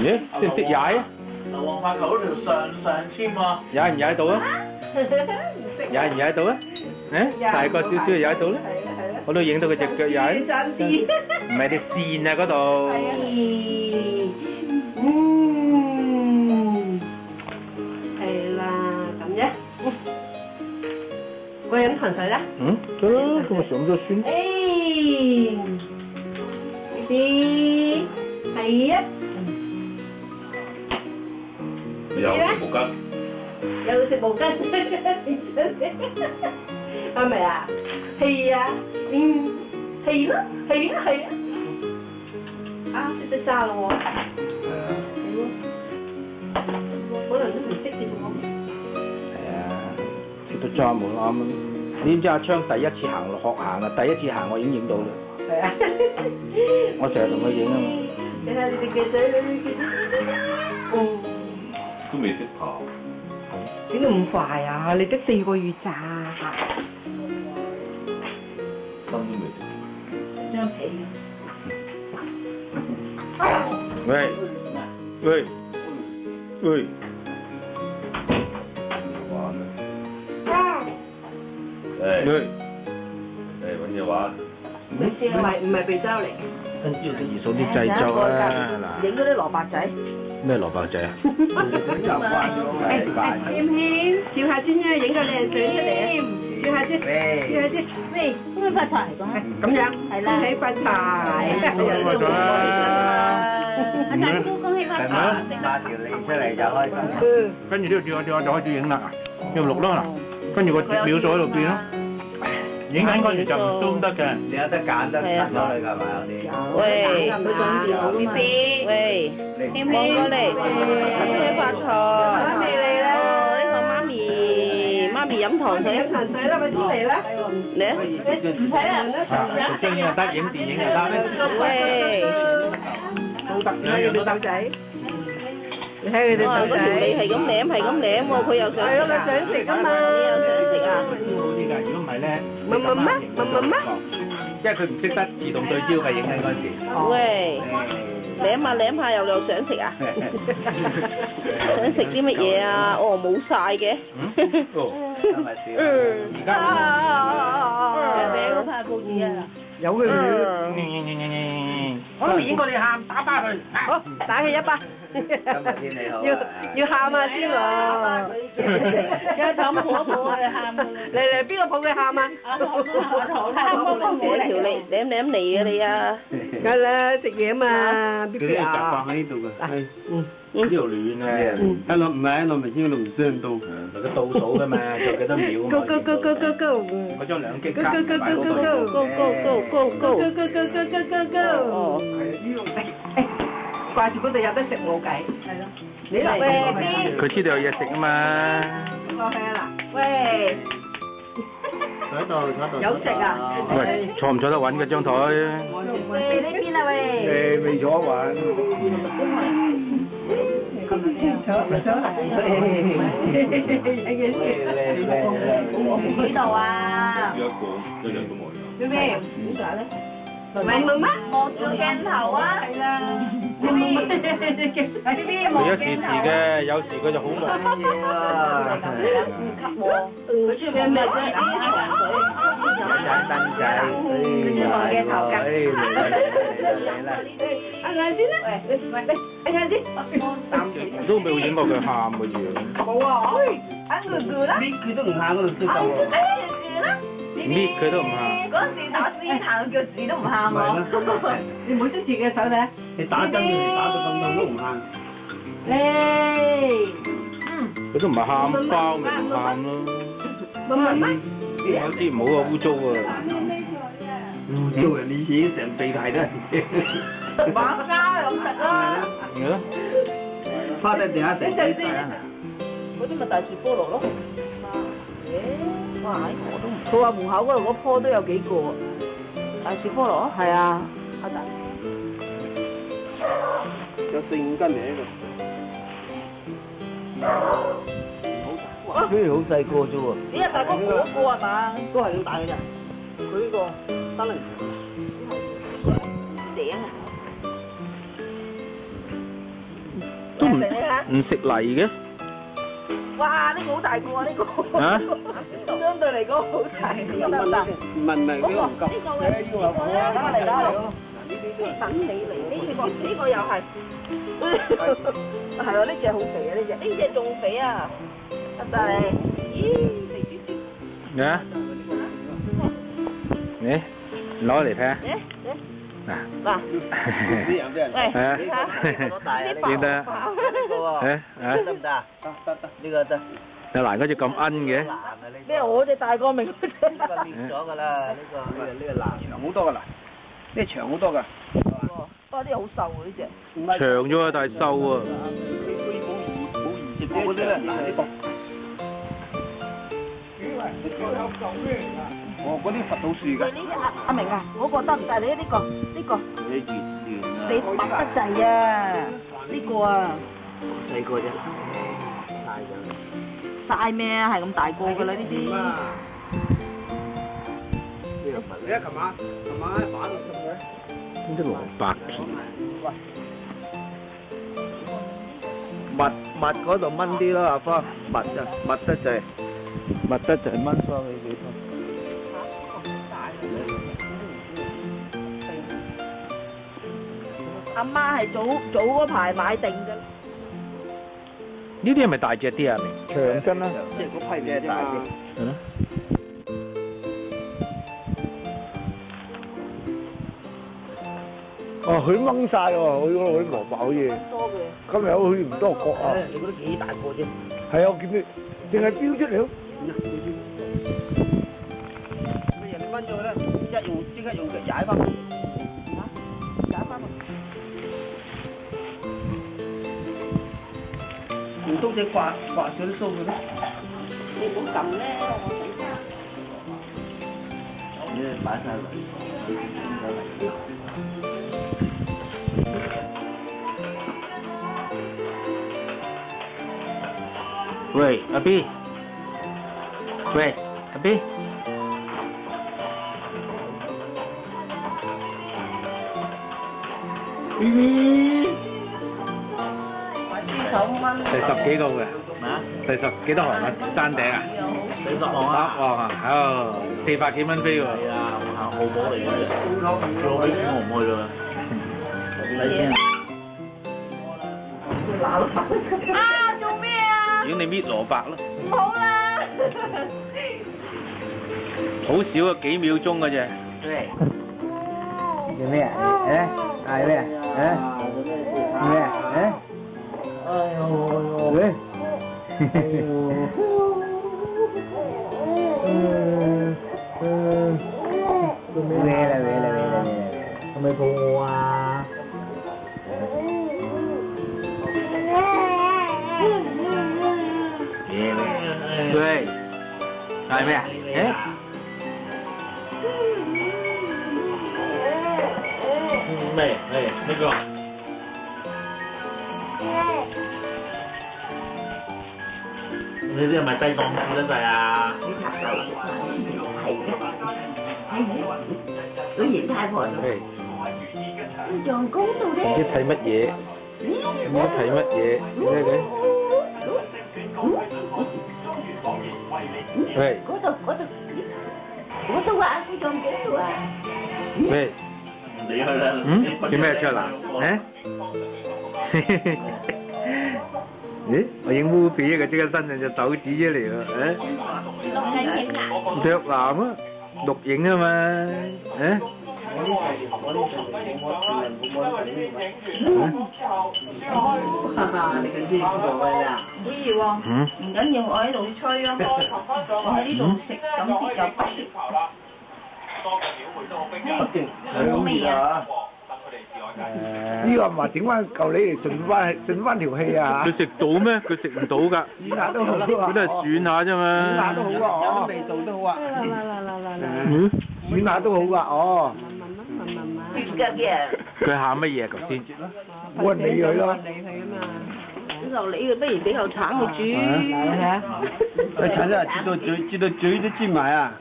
咦，識唔識踩啊？流黃發球嗰條上籤啊！踩唔踩到啊？踩唔踩到啊？大個少少就踩到啦。我都影到佢隻腳踩。唔係啲線啊嗰度。係啦，咁啫。我飲糖水啦。得啦，咁咪上咗先。啲係啊。有毛巾。有食毛巾，係咪啊？係啊，係咯，係啊，啊，識得揸咯喎。可能都唔識點講。係啊，識得揸冇啱啊！你知唔知阿昌第一次行落學行啊？第一次行我已經影到啦。係啊。我成日同佢影啊嘛。你睇你隻嘅仔女，都未識跑。點解咁快啊？你得4個月咋？心都未識。張被啊！喂喂喂！玩啊！誒揾嘢玩。唔係鼻洲嚟。跟住就二嫂啲製作啊嗱。影嗰啲蘿蔔仔。咩蘿蔔仔啊？謙謙，笑下先啊！影個靚相出嚟啊！笑下先，笑下先，喂，恭喜發財咁樣，係啦，恭喜發財，阿大姑恭喜發財，拉條脷出嚟就開心。跟住呢度轉就開始影啦，要錄啦嗱，跟住個秒數喺度變咯。影緊嗰時就唔 zoom 得嘅，你有得揀得揀咗佢㗎嘛？有啲。喂，喂，望過嚟，恭喜發財！媽咪嚟啦！呢個媽咪飲糖水，飲糖水啦，快啲嚟啦！嚟啊！唔使啦，食蒸又得，影電影又得。喂，都得嘅，你手仔。你睇佢哋哇！嗰條脷係咁舐喎，佢又想。係咯，佢想食啊嘛。你又想食啊？呢個如果唔係咧，乜？因為佢唔識得自動對焦嘅影緊嗰陣時。喂，舐下又想食啊？想食啲乜嘢啊？哦，冇晒嘅。今日少。而家舐嗰塊報紙啊！有嘅。我都影過你喊，打巴佢。好，打佢一巴。今日天氣好。要喊下先喎。有咁抱佢喊。嚟，邊個抱佢喊啊？條脷舐嚟嘅你啊！梗啦，食嘢嘛，佢啲習慣喺呢度嘅，呢度亂啊！一路唔係一路咪先，一路唔傷到。佢個倒數㗎嘛，仲有幾多秒啊嘛？ Go！嗰張兩擊卡擺嗰個。哦，掛住嗰度有得食冇計，係咯。你嚟邊？佢知道有嘢食啊嘛。過去啊嗱，喂，坐喺度。有食啊？喂，坐唔坐得穩嗰張台？喂，呢邊啊喂。未坐穩。呢度啊？一樣都冇有。做咩？點解咧？明乜？望住鏡頭啊！係啦。呢邊佢一時時嘅，有時佢就好忙。佢中意咩啫？燈仔。望鏡頭㗎。啱啱先啦。喂，啱啱先。都未影過佢喊嘅樣。冇啊！啱佢啦。佢都唔喊嗰度都夠。搣佢都唔喊。嗰時打私行腳趾都唔喊喎。你唔好捉住嘅手睇。你打針佢打到咁痛都唔喊。佢都唔係喊包咪唔喊咯。有啲唔好啊，污糟啊。做人你已經成鼻涕都係。玩家咁食啦。係咯。趴喺地下食死晒啊！嗰啲咪大樹菠蘿咯。哇！我都唔。佢話門口嗰度嗰棵都有幾個啊。大樹菠蘿？係啊，阿大。有4、5斤嚟呢度。佢好細個啫喎。咦？大哥嗰個係嘛？都係要大嘅啫。佢呢個3厘。頂啊！唔食泥嘅？哇！呢個好大個啊！呢個啊？相對嚟講好大，得唔得？唔係呢個唔夠。嚟啦！等你嚟，呢個又係，係啊！呢隻好肥啊！呢隻仲肥啊！得唔得你？咦？啊？你攞嚟睇下。嗱，啲人俾人。喂，係啊。見得啊？得唔得啊？得，呢個得。有難嗰隻咁奀嘅。咩？我隻大個明。呢個滅咗㗎啦，呢個男。長好多㗎啦，呢長好多㗎。不過啲好瘦喎呢隻。長咗啊，但係瘦啊。冇移植過嗰啲咧，嗱呢個。哦，嗰啲佛土樹㗎。呢隻阿明啊，嗰個得唔得？你呢個。你拔得滯啊！呢個啊。細個啫。晒咩啊？係咁大個㗎啦呢啲。你睇琴晚喺板度食嘅。呢啲蘿蔔皮。密嗰度掹啲咯，阿芳，密得滯，掹疏佢幾多。阿媽係早嗰排買定㗎。呢啲係咪大隻啲啊？長身啦。即係嗰批嘅大啲。係咯。哦，佢掹晒喎，佢嗰度啲蘿蔔好似。多嘅。今日好似唔多角啊。你覺得幾大個啫？係啊，我見你淨係標出嚟咯。乜嘢？你掹咗佢咧，即刻用腳踩翻佢。踩翻佢。唔通只刮上啲鬚嘅咩？你唔好撳咧，我睇下。你擺晒落。喂，阿 B。喂，阿 B。第十幾度嘅。第十幾多行啊？山頂啊？40行啊！哇，哦，400幾蚊飛喎。係啊，我行澳門嚟嘅，叫我俾錢我唔去啦。睇先。啊！做咩啊？如果你搣蘿蔔咯。唔好啦！好少啊，幾秒鐘嘅啫。做咩啊？嗌咩啊？咩啊？哎呦！喂！咩啦？係咪肚餓啊？喂，嗌咩啊？咩？呢個。你啲係咪低檔次得滯啊？佢嫌太婆仲高度咧。唔知睇乜嘢？唔知睇乜嘢？咩嘅？喂。嗰度話佢仲高度啊！喂。你去啦。做咩出嚟？咦？我影烏片，佢即刻伸兩隻手指出嚟喎，錄緊影啊！卓男啊，錄影啊嘛，你嘅知做咩啊？唔緊要喎，唔緊要，我喺度吹咯，我喺呢度食，咁啲就不食。冇味啊！呢個唔係整翻嚿你嚟順翻條氣啊！佢食到咩？佢食唔到㗎。選下都好啊！佢都係選下啫嘛。選下都好啊！有啲味道都好啊。選下都好㗎，哦。佢喊乜嘢頭先？冇人理佢咯。就理佢，不如俾嚿橙佢煮。佢橙真係擠到嘴都擠埋啊！